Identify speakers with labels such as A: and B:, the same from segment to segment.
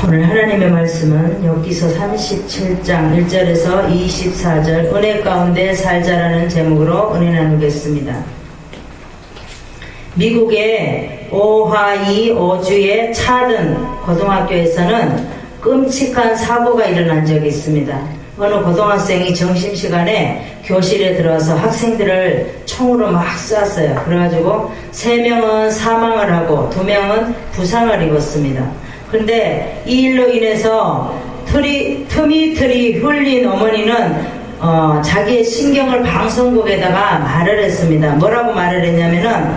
A: 오늘 하나님의 말씀은 욥기서 37장 1절에서 24절 은혜 가운데 살자라는 제목으로 은혜 나누겠습니다. 미국의 오하이오주의 차든 고등학교에서는 끔찍한 사고가 일어난 적이 있습니다. 어느 고등학생이 점심시간에 교실에 들어와서 학생들을 총으로 막 쐈어요. 그래가지고 3명은 사망을 하고 2명은 부상을 입었습니다. 그런데 이 일로 인해서 틈이 흘린 어머니는 자기의 신경을 방송국에다가 말을 했습니다. 뭐라고 말을 했냐면은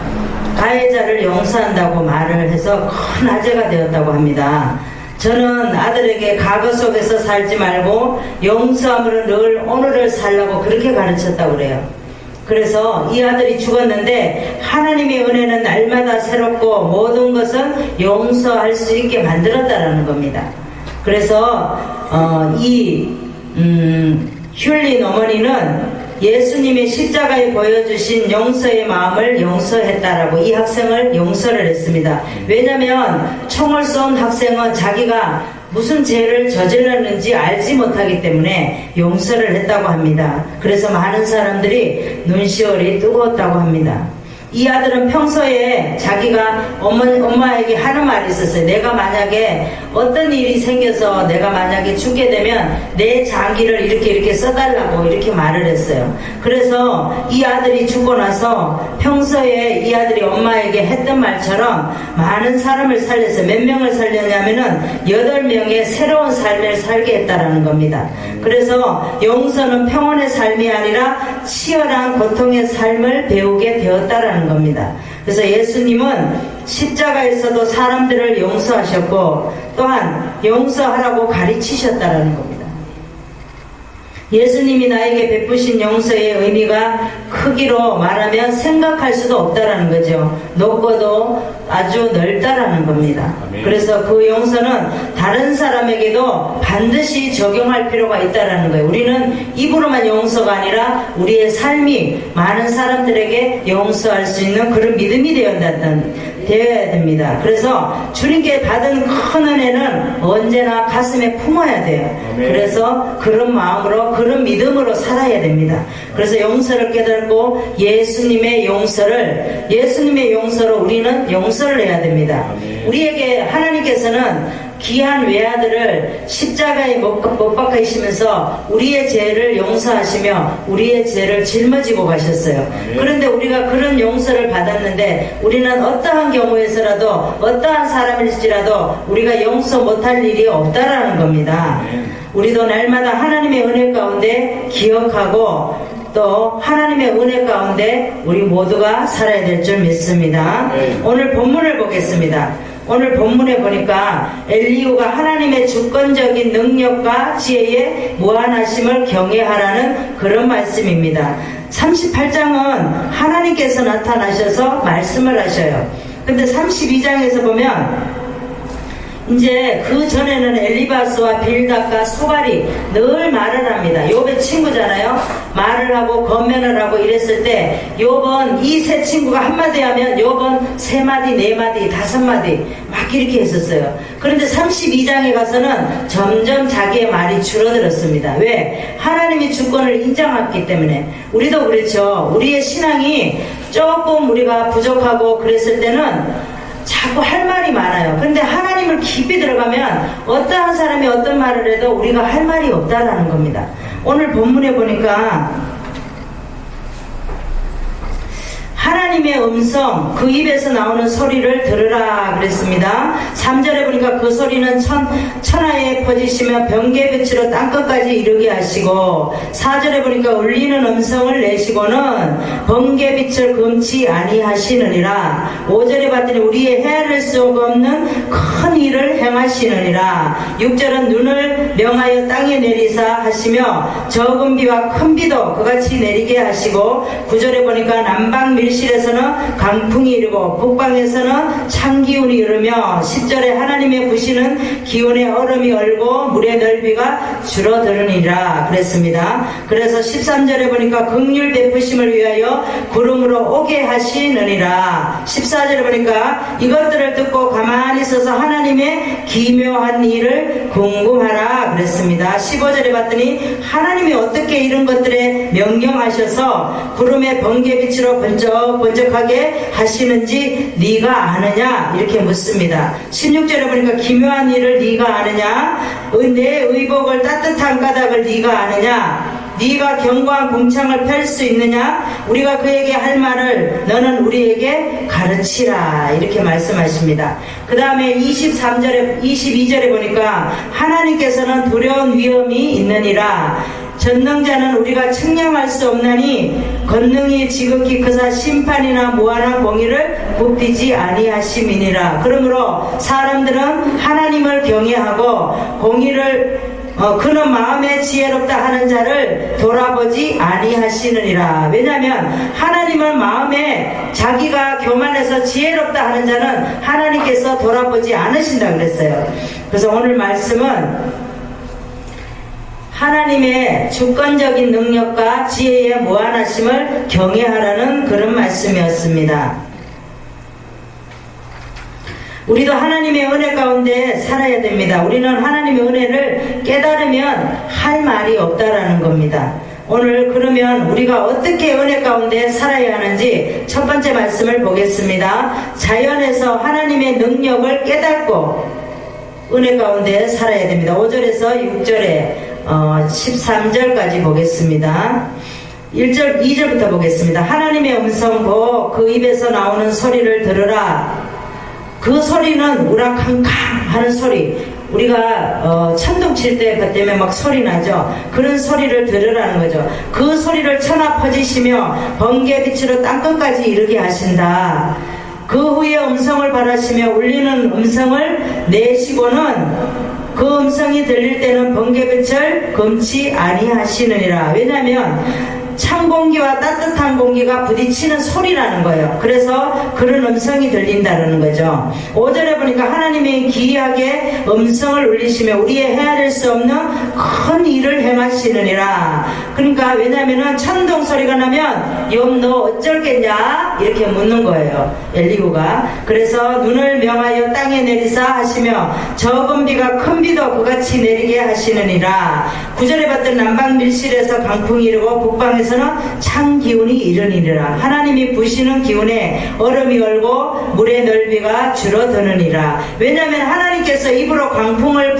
A: 가해자를 용서한다고 말을 해서 큰 화제가 되었다고 합니다. 저는 아들에게 과거 속에서 살지 말고 용서함으로 늘 오늘을 살라고 그렇게 가르쳤다고 그래요. 그래서 이 아들이 죽었는데 하나님의 은혜는 날마다 새롭고 모든 것은 용서할 수 있게 만들었다라는 겁니다. 그래서 슐린 어머니는 예수님의 십자가에 보여주신 용서의 마음을 용서했다라고 이 학생을 용서를 했습니다. 왜냐하면 총을 쏜 학생은 자기가 무슨 죄를 저질렀는지 알지 못하기 때문에 용서를 했다고 합니다. 그래서 많은 사람들이 눈시울이 뜨거웠다고 합니다. 이 아들은 평소에 자기가 엄마에게 하는 말이 있었어요. 내가 만약에 어떤 일이 생겨서 내가 만약에 죽게 되면 내 장기를 이렇게 써달라고 이렇게 말을 했어요. 그래서 이 아들이 죽고 나서 평소에 이 아들이 엄마에게 했던 말처럼 많은 사람을 살렸어요. 몇 명을 살렸냐면은 8명의 새로운 삶을 살게 했다라는 겁니다. 그래서 용서는 평온의 삶이 아니라 치열한 고통의 삶을 배우게 되었다라는 겁니다. 그래서 예수님은 십자가에서도 사람들을 용서하셨고 또한 용서하라고 가르치셨다라는 겁니다. 예수님이 나에게 베푸신 용서의 의미가 크기로 말하면 생각할 수도 없다라는 거죠. 높고도 아주 넓다라는 겁니다. 그래서 그 용서는 다른 사람에게도 반드시 적용할 필요가 있다라는 거예요. 우리는 입으로만 용서가 아니라 우리의 삶이 많은 사람들에게 용서할 수 있는 그런 믿음이 되어야 됩니다. 그래서 주님께 받은 큰 은혜는 언제나 가슴에 품어야 돼요. 그래서 그런 마음으로 그런 믿음으로 살아야 됩니다. 그래서 용서를 깨닫고 예수님의 용서로 우리는 용서를 해야 됩니다. 우리에게 하나님께서는 귀한 외아들을 십자가에 못 박히시면서 우리의 죄를 용서하시며 우리의 죄를 짊어지고 가셨어요. 그런데 우리가 그런 용서를 받았는데 우리는 어떠한 경우에서라도 어떠한 사람일지라도 우리가 용서 못할 일이 없다라는 겁니다. 우리도 날마다 하나님의 은혜 가운데 기억하고 또 하나님의 은혜 가운데 우리 모두가 살아야 될 줄 믿습니다. 오늘 본문을 보겠습니다. 오늘 본문에 보니까 엘리후가 하나님의 주권적인 능력과 지혜에 무한하심을 경외하라는 그런 말씀입니다. 38장은 하나님께서 나타나셔서 말씀을 하셔요. 근데 32장에서 보면 이제 그 전에는 엘리바스와 빌닷과 소발이 늘 말을 합니다. 욥의 친구잖아요. 말을 하고 건면을 하고 이랬을 때 욥은 이 세 친구가 한마디 하면 욥은 3마디, 4마디, 5마디 막 이렇게 했었어요. 그런데 32장에 가서는 점점 자기의 말이 줄어들었습니다. 왜? 하나님이 주권을 인정했기 때문에. 우리도 그렇죠. 우리의 신앙이 조금 우리가 부족하고 그랬을 때는 자꾸 할 말이 많아요. 그런데 하나님을 깊이 들어가면 어떠한 사람이 어떤 말을 해도 우리가 할 말이 없다라는 겁니다. 오늘 본문에 보니까 하나님의 음성, 그 입에서 나오는 소리를 들으라 그랬습니다. 3절에 보니까 그 소리는 천하에 퍼지시며 번개빛으로 땅끝까지 이르게 하시고 4절에 보니까 울리는 음성을 내시고는 번개빛을 금치 아니하시느니라. 5절에 봤더니 우리의 헤아릴 수 없는 큰 일을 행하시느니라. 6절은 눈을 명하여 땅에 내리사 하시며 적은 비와 큰 비도 그같이 내리게 하시고 9절에 보니까 남방 밀실에 동쪽에서는 강풍이 이르고 북방에서는 찬 기운이 이르며 10절에 하나님의 부시는 기운의 얼음이 얼고 물의 넓이가 줄어드느니라 그랬습니다. 그래서 13절에 보니까 긍휼 베푸심을 위하여 구름으로 오게 하시느니라. 14절에 보니까 이것들을 듣고 가만히 서서 하나님의 기묘한 일을 궁금하라 그랬습니다. 15절에 봤더니 하나님이 어떻게 이런 것들에 명령하셔서 구름의 번개빛으로 번쩍번쩍하게 하시는지 네가 아느냐 이렇게 묻습니다. 16절에 보니까 기묘한 일을 네가 아느냐, 내 의복을 따뜻한 까닭을 네가 아느냐, 네가 견고한 궁창을 펼 수 있느냐, 우리가 그에게 할 말을 너는 우리에게 가르치라 이렇게 말씀하십니다. 그 다음에 22절에 보니까 하나님께서는 두려운 위험이 있느니라. 전능자는 우리가 측량할 수 없나니 권능이 지극히 크사 심판이나 무한한 공의를 굽히지 아니하심이니라. 그러므로 사람들은 하나님을 경외하고 공의를 그는 마음에 지혜롭다 하는 자를 돌아보지 아니하시느니라. 왜냐하면 하나님을 마음에 자기가 교만해서 지혜롭다 하는 자는 하나님께서 돌아보지 않으신다 그랬어요. 그래서 오늘 말씀은 하나님의 주권적인 능력과 지혜의 무한하심을 경외하라는 그런 말씀이었습니다. 우리도 하나님의 은혜 가운데 살아야 됩니다. 우리는 하나님의 은혜를 깨달으면 할 말이 없다라는 겁니다. 오늘 그러면 우리가 어떻게 은혜 가운데 살아야 하는지 첫 번째 말씀을 보겠습니다. 자연에서 하나님의 능력을 깨닫고 은혜 가운데 살아야 됩니다. 5절에서 6절에 13절까지 보겠습니다. 1절, 2절부터 보겠습니다. 하나님의 음성 보 그 입에서 나오는 소리를 들으라. 그 소리는 우락한강 하는 소리, 우리가 천둥 칠 때 그때문에 막 소리 나죠. 그런 소리를 들으라는 거죠. 그 소리를 천하 퍼지시며 번개빛으로 땅끝까지 이르게 하신다. 그 후에 음성을 바라시며 울리는 음성을 내시고는 그 음성이 들릴 때는 번개빛을 금치 아니하시느니라. 왜냐하면 찬 공기와 따뜻한 공기가 부딪히는 소리라는 거예요. 그래서 그런 음성이 들린다는 거죠. 5절에 보니까 하나님이 기이하게 음성을 울리시며 우리의 헤아릴 수 없는 큰 일을 행하시느니라. 그러니까 왜냐하면 천둥 소리가 나면 욥 너 어쩔겠냐 이렇게 묻는 거예요, 엘리후가. 그래서 눈을 명하여 땅에 내리사 하시며 적은 비가 큰 비도 그같이 내리게 하시느니라. 9절에 봤던 남방 밀실에서 강풍이 이르고 북방에서는 찬 기운이 이르니라. 하나님이 부시는 기운에 얼음이 얼고 물의 넓이가 줄어드느니라. 왜냐하면 하나님께서 입으로 강풍을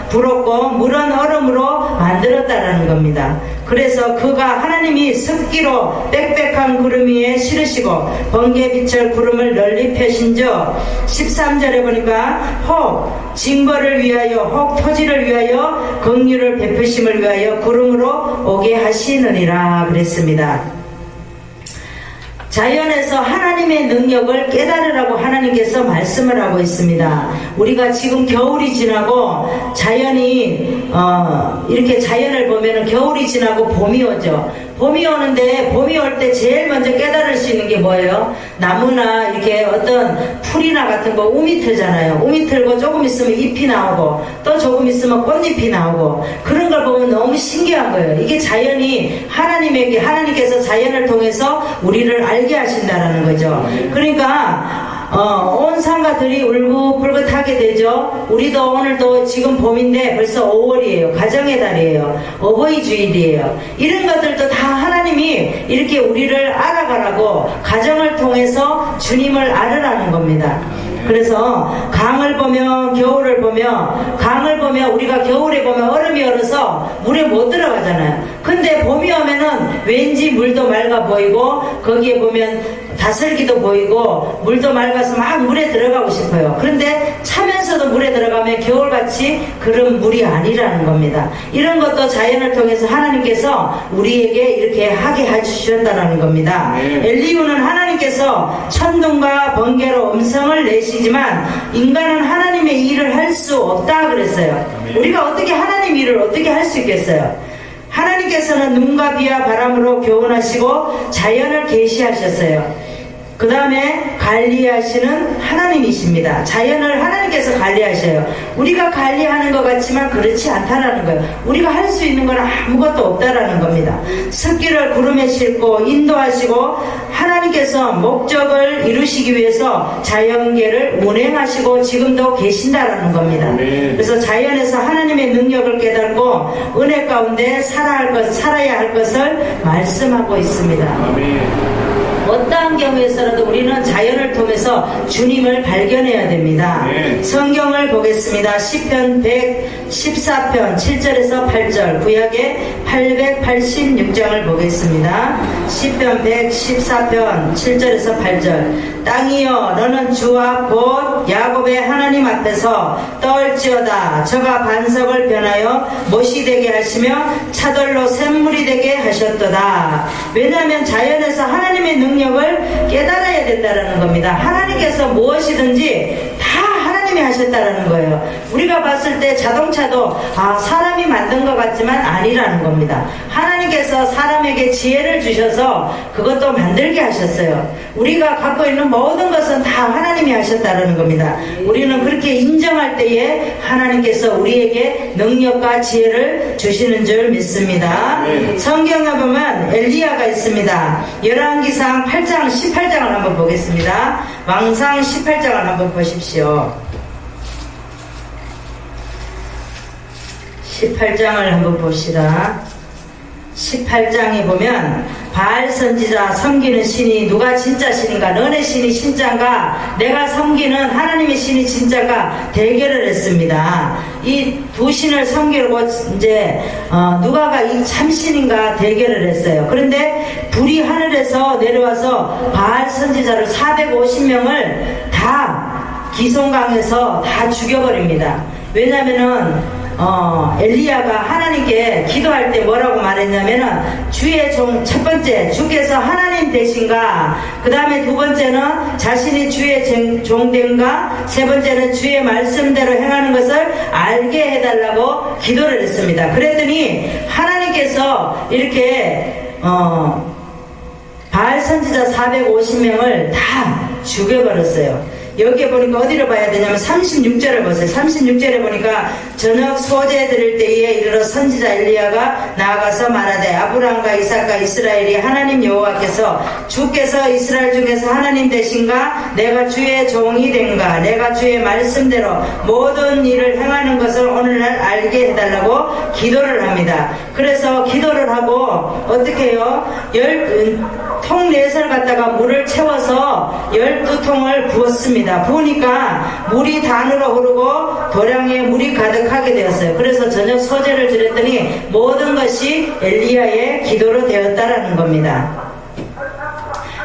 A: 불었고 물은 얼음으로 만들었다라는 겁니다. 그래서 그가 하나님이 습기로 빽빽한 구름 위에 실으시고 번개빛을 구름을 널리 펴신즉 13절에 보니까 혹 징벌을 위하여 혹 토지를 위하여 긍휼을 베푸심을 위하여 구름으로 오게 하시느니라 그랬습니다. 자연에서 하나님의 능력을 깨달으라고 하나님께서 말씀을 하고 있습니다. 우리가 지금 겨울이 지나고 자연이 이렇게 자연을 보면은 겨울이 지나고 봄이 오죠. 봄이 오는데 봄이 올 때 제일 먼저 깨달을 수 있는 게 뭐예요? 나무나 이렇게 어떤 풀이나 같은 거 우미 틀잖아요. 우미 틀고 조금 있으면 잎이 나오고 또 조금 있으면 꽃잎이 나오고 그런 걸 보면 너무 신기한 거예요. 이게 자연이 하나님께서 자연을 통해서 우리를 알게 하신다라는 거죠. 그러니까 온 산과 들이 울긋불긋하게 되죠. 우리도 오늘도 지금 봄인데 벌써 5월이에요. 가정의 달이에요. 어버이 주일이에요. 이런 것들도 다 하나님이 이렇게 우리를 알아가라고 가정을 통해서 주님을 알으라는 겁니다. 그래서 강을 보며 겨울을 보며 강을 보며 우리가 겨울에 보면 얼음이 얼어서 물에 못 들어가잖아요. 근데 봄이 오면은 왠지 물도 맑아 보이고 거기에 보면 다슬기도 보이고 물도 맑아서 막 물에 들어가고 싶어요. 그런데 차면서도 물에 들어가면 겨울같이 그런 물이 아니라는 겁니다. 이런 것도 자연을 통해서 하나님께서 우리에게 이렇게 하게 해주셨다는 겁니다. 엘리후는 하나님께서 천둥과 번개로 음성을 내시지만 인간은 하나님의 일을 할 수 없다 그랬어요. 우리가 어떻게 하나님 일을 어떻게 할 수 있겠어요? 하나님께서는 눈과 비와 바람으로 교훈하시고 자연을 계시하셨어요. 그 다음에 관리하시는 하나님이십니다. 자연을 하나님께서 관리하셔요. 우리가 관리하는 것 같지만 그렇지 않다라는 거예요. 우리가 할 수 있는 건 아무것도 없다라는 겁니다. 습기를 구름에 싣고 인도하시고 하나님께서 목적을 이루시기 위해서 자연계를 운행하시고 지금도 계신다라는 겁니다. 그래서 자연에서 하나님의 능력을 깨닫고 은혜 가운데 살아야 할 것을 말씀하고 있습니다. 어떠한 경우에서라도 우리는 자연을 통해서 주님을 발견해야 됩니다. 성경을 보겠습니다. 시편 114편 7절에서 8절, 구약의 886장을 보겠습니다. 시편 114편 7절에서 8절. 땅이여 너는 주와 곧 야곱의 하나님 앞에서 떨지어다. 저가 반석을 변하여 못이 되게 하시며 차돌로 샘물이 되게 하셨도다. 왜냐하면 자연에서 하나님의 능력을 깨달아야 된다는 겁니다. 하나님께서 무엇이든지 다 하나님이 하셨다는 거예요. 우리가 봤을 때 자동차도 사람이 만든 것 같지만 아니라는 겁니다. 하나님께서 사람에게 지혜를 주셔서 그것도 만들게 하셨어요. 우리가 갖고 있는 모든 것은 다 하나님이 하셨다는 겁니다. 우리는 그렇게 인정할 때에 하나님께서 우리에게 능력과 지혜를 주시는 줄 믿습니다. 성경에 보면 엘리야가 있습니다. 열왕기상 8장 18장을 한번 보겠습니다. 왕상 18장을 한번 보십시오. 18장을 한번 보시라. 18장에 보면 바알 선지자 섬기는 신이 누가 진짜 신인가, 너네 신이 진짜인가, 내가 섬기는 하나님의 신이 진짜가 대결을 했습니다. 이 두 신을 섬기려고 이제 누가가 이 참신인가 대결을 했어요. 그런데 불이 하늘에서 내려와서 바알 선지자를 450명을 다 기송강에서 다 죽여버립니다. 왜냐면은 엘리야가 하나님께 기도할 때 뭐라고 말했냐면은 주의 종, 첫 번째 주께서 하나님 되신가, 그 다음에 두 번째는 자신이 주의 종된가, 세 번째는 주의 말씀대로 행하는 것을 알게 해달라고 기도를 했습니다. 그랬더니 하나님께서 이렇게 바알 선지자 450명을 다 죽여버렸어요. 여기에 보니까 어디를 봐야 되냐면 36절을 보세요. 36절에 보니까 저녁 소재 드릴 때에 이르러 선지자 엘리야가 나아가서 말하되 아브라함과 이삭과 이스라엘이 하나님 여호와께서 주께서 이스라엘 중에서 하나님 되신가, 내가 주의 종이 된가, 내가 주의 말씀대로 모든 일을 행하는 것을 오늘날 알게 해달라고 기도를 합니다. 그래서 기도를 하고 어떻게 해요? 통 4설 갖다가 물을 채워서 12통을 부었습니다. 부으니까 물이 단으로 흐르고 도량에 물이 가득하게 되었어요. 그래서 저녁 소재를 드렸더니 모든 것이 엘리야의 기도로 되었다라는 겁니다.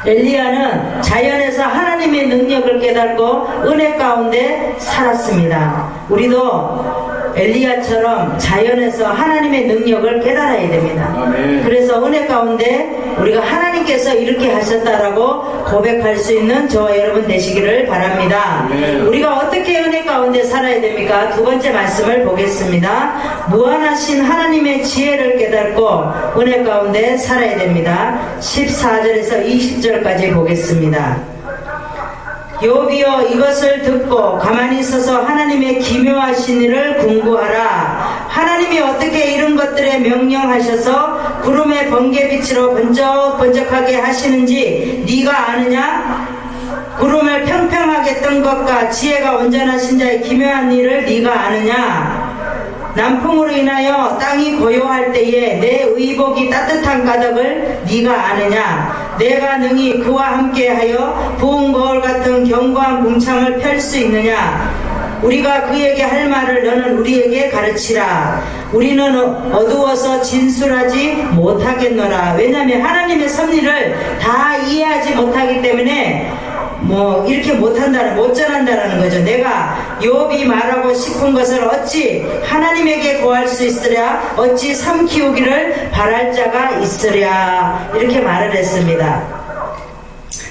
A: 엘리야는 자연에서 하나님의 능력을 깨닫고 은혜 가운데 살았습니다. 우리도 엘리야처럼 자연에서 하나님의 능력을 깨달아야 됩니다. 그래서 은혜 가운데 우리가 하나님께서 이렇게 하셨다라고 고백할 수 있는 저와 여러분 되시기를 바랍니다. 우리가 어떻게 은혜 가운데 살아야 됩니까? 두 번째 말씀을 보겠습니다. 무한하신 하나님의 지혜를 깨닫고 은혜 가운데 살아야 됩니다. 14절에서 20절까지 보겠습니다. 욥이여 이것을 듣고 가만히 서서 하나님의 기묘하신 일을 궁구하라. 하나님이 어떻게 이런 것들에 명령하셔서 구름의 번개빛으로 번쩍번쩍하게 하시는지 네가 아느냐? 구름을 평평하게 뜬 것과 지혜가 온전하신 자의 기묘한 일을 네가 아느냐? 남풍으로 인하여 땅이 고요할 때에 내 의복이 따뜻한 까닭을 네가 아느냐? 내가 능히 그와 함께하여 부은 거울 같은 견고한 궁창을 펼 수 있느냐? 우리가 그에게 할 말을 너는 우리에게 가르치라. 우리는 어두워서 진술하지 못하겠노라. 왜냐하면 하나님의 섭리를 다 이해하지 못하기 때문에 이렇게 못 전한다라는 거죠. 내가 욥이 말하고 싶은 것을 어찌 하나님에게 고할 수 있으랴? 어찌 삶 키우기를 바랄 자가 있으랴? 이렇게 말을 했습니다.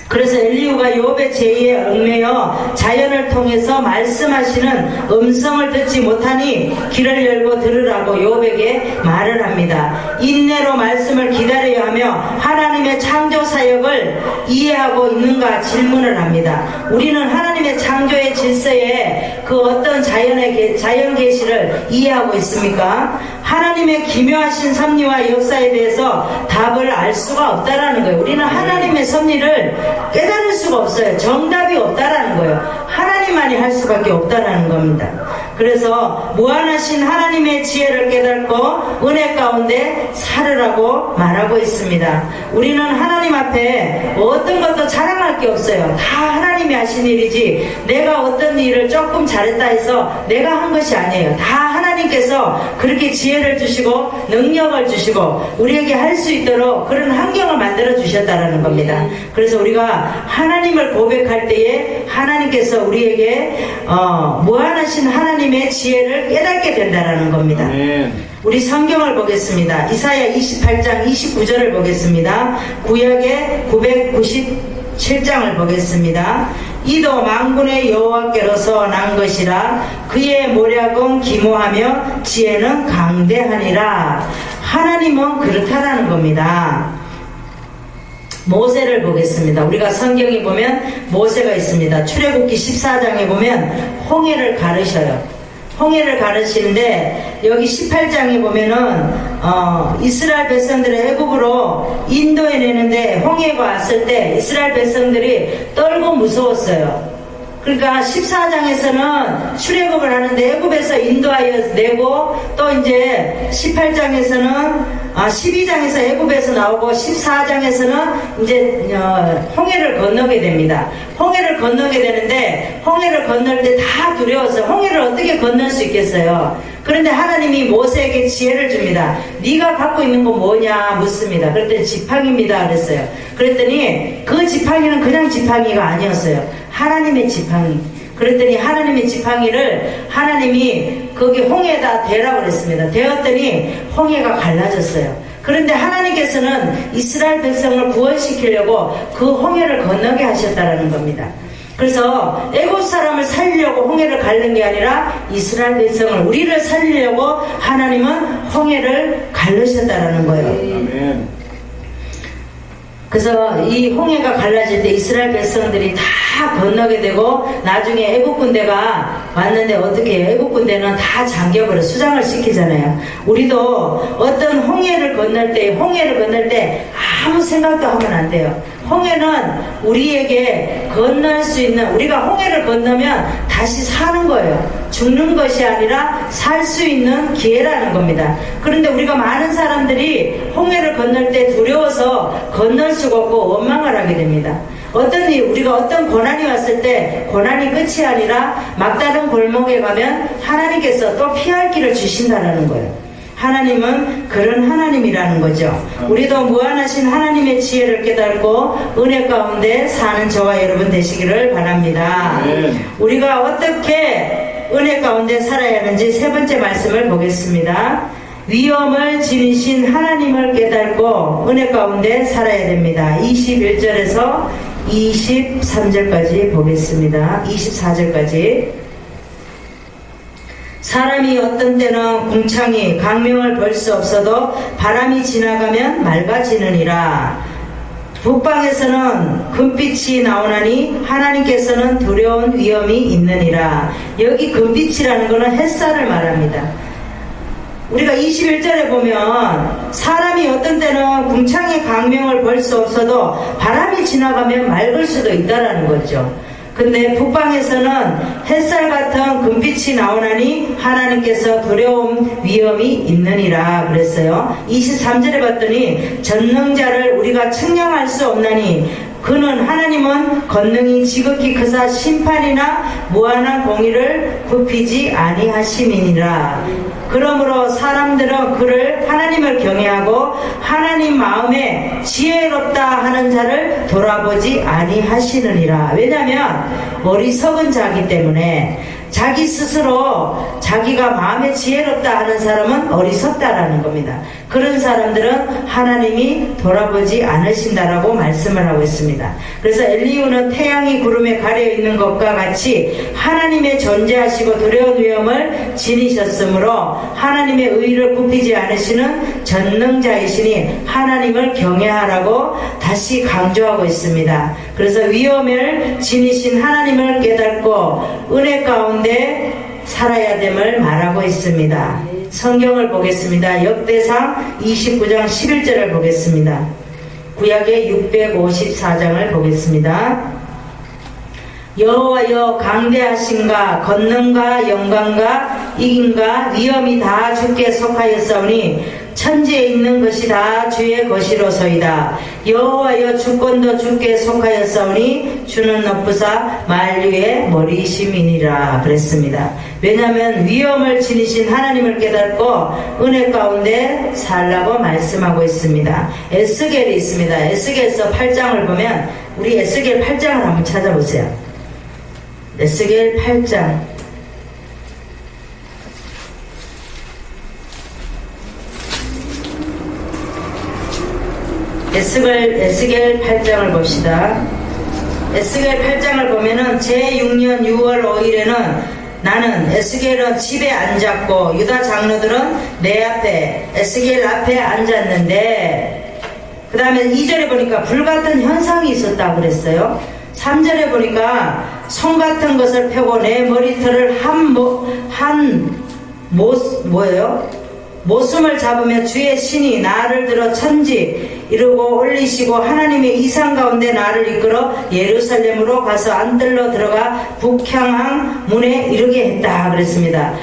A: 그래서 엘리후가 욥의 죄에 얽매여 자연을 통해서 말씀하시는 음성을 듣지 못하니 귀를 열고 들으라고 욥에게 말을 합니다. 인내로 말씀을 기다려야 하며 하나님의 창조 사역을 이해하고 있는가 질문을 합니다. 우리는 하나님의 창조의 질서에 그 어떤 자연 계시를 이해하고 있습니까? 하나님의 기묘하신 섭리와 역사에 대해서 답을 알 수가 없다라는 거예요. 우리는 하나님의 섭리를 깨달을 수가 없어요. 정답이 없다라는 거예요. 하나님만이 할 수밖에 없다라는 겁니다. 그래서 무한하신 하나님의 지혜를 깨닫고 은혜 가운데 살으라고 말하고 있습니다. 우리는 하나님 앞에 어떤 것도 자랑할 게 없어요. 다 하나님이 하신 일이지 내가 어떤 일을 조금 잘했다 해서 내가 한 것이 아니에요. 다 하나님께서 그렇게 지혜를 주시고 능력을 주시고 우리에게 할 수 있도록 그런 환경을 만들어 주셨다는 겁니다. 그래서 우리가 하나님을 고백할 때에 하나님께서 우리에게 무한하신 하나님의 지혜를 깨닫게 된다는 겁니다. 우리 성경을 보겠습니다. 이사야 28장 29절을 보겠습니다. 구약의 997장을 보겠습니다. 이도 만군의 여호와께로서 난 것이라 그의 모략은 기모하며 지혜는 강대하니라. 하나님은 그렇다라는 겁니다. 모세를 보겠습니다. 우리가 성경에 보면 모세가 있습니다. 출애굽기 14장에 보면 홍해를 가르셔요. 홍해를 가르치는데 여기 18장에 보면은 이스라엘 백성들을 애굽으로 인도해내는데 홍해가 왔을 때 이스라엘 백성들이 떨고 무서웠어요. 그러니까 14장에서는 출애굽을 하는데 애굽에서 인도하여 내고 또 이제 18장에서는 12장에서 애굽에서 나오고 14장에서는 이제 홍해를 건너게 됩니다. 홍해를 건너게 되는데 홍해를 건널 때 다 두려웠어요. 홍해를 어떻게 건널 수 있겠어요? 그런데 하나님이 모세에게 지혜를 줍니다. 네가 갖고 있는 거 뭐냐 묻습니다. 그랬더니 지팡이입니다 그랬어요. 그랬더니 그 지팡이는 그냥 지팡이가 아니었어요. 하나님의 지팡이. 그랬더니 하나님의 지팡이를 하나님이 거기 홍해에다 대라고 그랬습니다. 대었더니 홍해가 갈라졌어요. 그런데 하나님께서는 이스라엘 백성을 구원시키려고 그 홍해를 건너게 하셨다는 겁니다. 그래서 애굽 사람을 살리려고 홍해를 갈른 게 아니라 이스라엘 백성을 우리를 살리려고 하나님은 홍해를 갈르셨다는 거예요. 아멘. 그래서 이 홍해가 갈라질 때 이스라엘 백성들이 다 건너게 되고 나중에 애국 군대가 왔는데 어떻게 해요? 애국 군대는 다 잠겨버려 수장을 시키잖아요. 우리도 어떤 홍해를 건널 때 아무 생각도 하면 안 돼요. 홍해는 우리에게 건널 수 있는, 우리가 홍해를 건너면 다시 사는 거예요. 죽는 것이 아니라 살 수 있는 기회라는 겁니다. 그런데 우리가 많은 사람들이 홍해를 건널 때 두려워서 건널 수가 없고 원망을 하게 됩니다. 우리가 어떤 고난이 왔을 때 고난이 끝이 아니라 막다른 골목에 가면 하나님께서 또 피할 길을 주신다는 거예요. 하나님은 그런 하나님이라는 거죠. 우리도 무한하신 하나님의 지혜를 깨닫고 은혜 가운데 사는 저와 여러분 되시기를 바랍니다. 우리가 어떻게 은혜 가운데 살아야 하는지 세 번째 말씀을 보겠습니다. 위엄을 지니신 하나님을 깨닫고 은혜 가운데 살아야 됩니다. 21절에서 23절까지 보겠습니다. 24절까지. 사람이 어떤 때는 궁창이 강명을 벌 수 없어도 바람이 지나가면 맑아지느니라. 북방에서는 금빛이 나오나니 하나님께서는 두려운 위엄이 있느니라. 여기 금빛이라는 것은 햇살을 말합니다. 우리가 21절에 보면 사람이 어떤 때는 궁창의 강명을 벌 수 없어도 바람이 지나가면 맑을 수도 있다라는 거죠. 근데 북방에서는 햇살 같은 금빛이 나오나니 하나님께서 두려움 위엄이 있느니라 그랬어요. 23절에 봤더니 전능자를 우리가 측량할 수 없나니 하나님은 권능이 지극히 크사 심판이나 무한한 공의를 굽히지 아니하심이니라. 그러므로 사람들은 그를 하나님을 경외하고 하나님 마음에 지혜롭다 하는 자를 돌아보지 아니하시느니라. 왜냐하면 어리석은 자기 때문에 자기 스스로 자기가 마음에 지혜롭다 하는 사람은 어리석다라는 겁니다. 그런 사람들은 하나님이 돌아보지 않으신다라고 말씀을 하고 있습니다. 그래서 엘리후는 태양이 구름에 가려 있는 것과 같이 하나님의 존재하시고 두려운 위엄을 지니셨으므로 하나님의 의를 굽히지 않으시는 전능자이시니 하나님을 경외하라고 다시 강조하고 있습니다. 그래서 위엄을 지니신 하나님을 깨닫고 은혜 가운데 살아야 됨을 말하고 있습니다. 성경을 보겠습니다. 역대상 29장 11절을 보겠습니다. 구약의 654장을 보겠습니다. 여호와여 강대하신가 권능과 영광과 이김과 위엄이 다 주께 속하였사오니 천지에 있는 것이 다 주의 것이로소이다. 여호와여 주권도 주께 속하였사오니 주는 높으사 만류의 머리심이니라 그랬습니다. 왜냐하면 위엄을 지니신 하나님을 깨닫고 은혜 가운데 살라고 말씀하고 있습니다. 에스겔이 있습니다. 에스겔서 8장을 보면 우리 에스겔 8장을 한번 찾아보세요. 에스겔 8장 에스겔 8장을 봅시다. 에스겔 8장을 보면은 제6년 6월 5일에는 나는 에스겔은 집에 앉았고 유다 장로들은 내 앞에 에스겔 앞에 앉았는데 그 다음에 2절에 보니까 불같은 현상이 있었다고 그랬어요. 3절에 보니까 송 같은 것을 펴고 내 머리털을 모숨을 잡으며 주의 신이 나를 들어 천지 이루고 올리시고 하나님의 이상 가운데 나를 이끌어 예루살렘으로 가서 안뜰로 들어가 북향항 문에 이르게 했다 그랬습니다.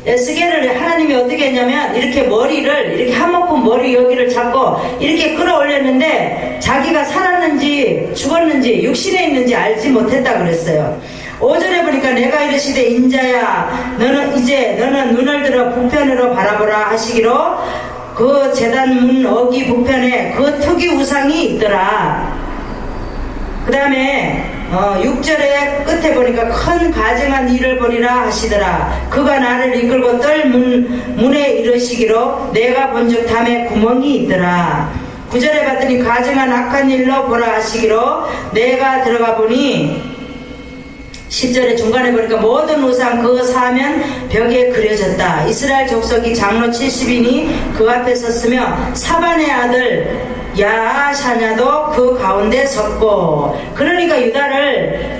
A: 에스겔을 하나님이 어떻게 했냐면 이렇게 머리를 이렇게 한묶음 머리 여기를 잡고 이렇게 끌어올렸는데 자기가 살았는지 죽었는지 육신에 있는지 알지 못했다 그랬어요. 5절에 보니까 내가 이르시되 인자야 너는 눈을 들어 북편으로 바라보라 하시기로 그 제단 문 어기 북편에 그 특이 우상이 있더라. 그 다음에 6절의 끝에 보니까 큰 가증한 일을 보리라 하시더라. 그가 나를 이끌고 뜰 문에 이르시기로 내가 본즉 담에 구멍이 있더라. 9절에 봤더니 가증한 악한 일로 보라 하시기로 내가 들어가 보니 10절에 중간에 보니까 모든 우상 그 사면 벽에 그려졌다. 이스라엘 족속이 장로 70인이 그 앞에 섰으며 사반의 아들 야샤냐도 그 가운데 섰고 그러니까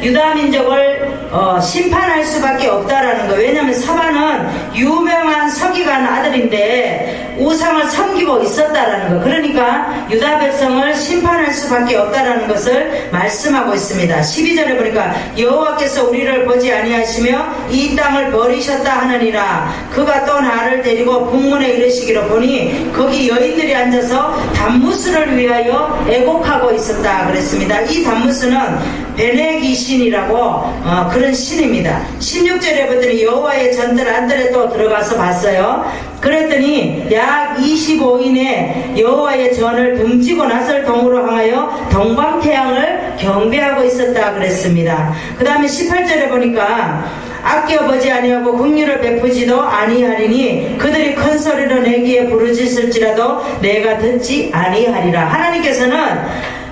A: 유다 민족을 심판할 수밖에 없다라는 거예요. 왜냐하면 사반은 유명한 서기관 아들인데 우상을 섬기고 있었다라는 거. 그러니까 유다 백성을 심판할 수밖에 없다라는 것을 말씀하고 있습니다. 12절에 보니까 여호와께서 우리를 보지 아니하시며 이 땅을 버리셨다 하느니라. 그가 또 나를 데리고 북문에 이르시기로 보니 거기 여인들이 앉아서 단무스를 위하여 애곡하고 있었다 그랬습니다. 이 단무스는 베네기 신이라고 그런 신입니다. 16절에 보더니 여호와의 전들 안뜰에 또 들어가서 봤어요. 그랬더니 약 25인의 여호와의 전을 등지고 나설 동으로 향하여 동방태양을 경배하고 있었다 그랬습니다. 그 다음에 18절에 보니까 아껴보지 아니하고 긍휼을 베푸지도 아니하리니 그들이 큰 소리로 내기에 부르짖을지라도 내가 듣지 아니하리라. 하나님께서는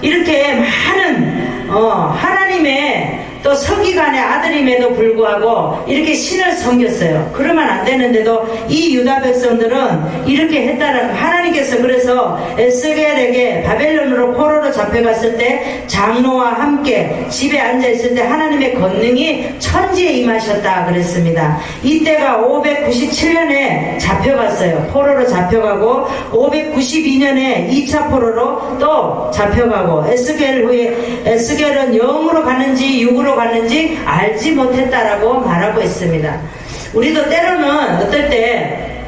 A: 이렇게 많은 하나님의 또 서기관의 아들임에도 불구하고 이렇게 신을 섬겼어요. 그러면 안 되는데도 이 유다 백성들은 이렇게 했다라는 하나님께서 그래서 에스겔에게 바벨론으로 포로로 잡혀갔을 때 장로와 함께 집에 앉아있을 때 하나님의 권능이 천지에 임하셨다 그랬습니다. 이때가 597년에 잡혀갔어요. 포로로 잡혀가고 592년에 2차 포로로 또 잡혀가고 에스겔 후에 에스겔은 영으로 갔는지 육으로 갔는지 알지 못했다라고 말하고 있습니다. 우리도 때로는 어떨 때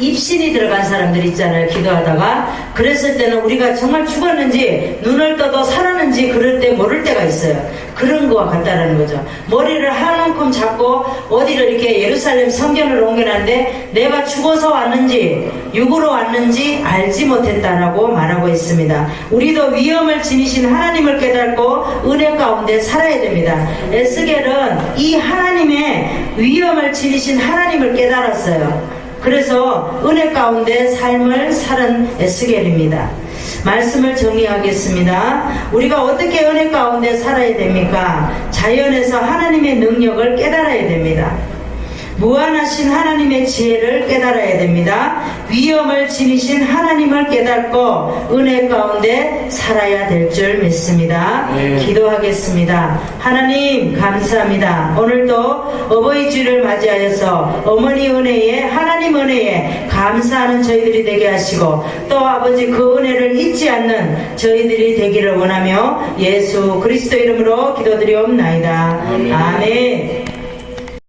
A: 입신이 들어간 사람들 있잖아요. 기도하다가. 그랬을 때는 우리가 정말 죽었는지 눈을 떠도 살았는지 그럴 때 모를 때가 있어요. 그런 거와 같다라는 거죠. 머리를 한 움큼 잡고 어디를 이렇게 예루살렘 성전을 옮겨놨는데 내가 죽어서 왔는지 육으로 왔는지 알지 못했다라고 말하고 있습니다. 우리도 위험을 지니신 하나님을 깨닫고 은혜 가운데 살아야 됩니다. 에스겔은 이 하나님의 위험을 지니신 하나님을 깨달았어요. 그래서 은혜 가운데 삶을 사는 에스겔입니다. 말씀을 정리하겠습니다. 우리가 어떻게 은혜 가운데 살아야 됩니까? 자연에서 하나님의 능력을 깨달아야 됩니다. 무한하신 하나님의 지혜를 깨달아야 됩니다. 위험을 지니신 하나님을 깨닫고 은혜 가운데 살아야 될 줄 믿습니다. 기도하겠습니다. 하나님 감사합니다. 오늘도 어버이 주를 맞이하여서 어머니 은혜에 하나님 은혜에 감사하는 저희들이 되게 하시고 또 아버지 그 은혜를 잊지 않는 저희들이 되기를 원하며 예수 그리스도 이름으로 기도드리옵나이다. 아멘.